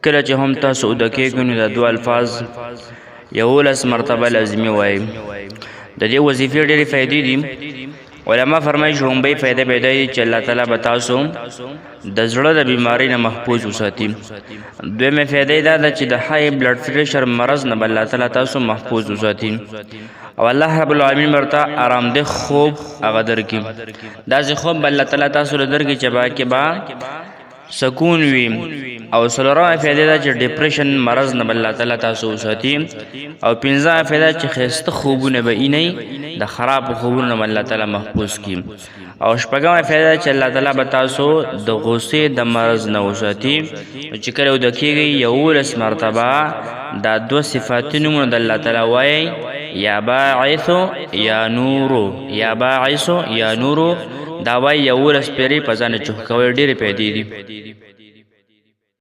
کله چې هم تاسو د کېږئ نو د دوه الفاظ 11 مرتبه لازمي وایي. د دې وظیفې ډېرې فایدې دي. علما فرمایي چې لومړی فایده به دا وي چې الله تعالی به تاسو د زړه د بیمارۍ نه محفوظ وساتي. دویمه فایده دا ده چې د های بلډ پریشر مرض نه به الله تعالی تاسو محفوظ وساتي او الله رب العالمین ورته آرامده خوب هغه درکړي. داسې خوب به الله تعالی تاسو له درکړي چې با سکون وي. او څلورمه فایده دا چې ډیپریشن مرض نه به الله تعالی تاسو وساتي. او پنځمه فایده چې ښایسته خوبونه به اینئ د خراب خوبونو نه الله تعالی محفوظ کړي. او شپږمه فایده چې الله تعالی به تاسو د غصې د مرض نه وساتي. چې کله ویده کېږئ 11 مرتبه دا دوه صفاتي نومونه د الله تعالی وایئ، یا باعث یا نورو، یا باعث یا نورو، دا وایي 11 پیرې په ځان چوخ کوئ. ډېرې فایدې دي.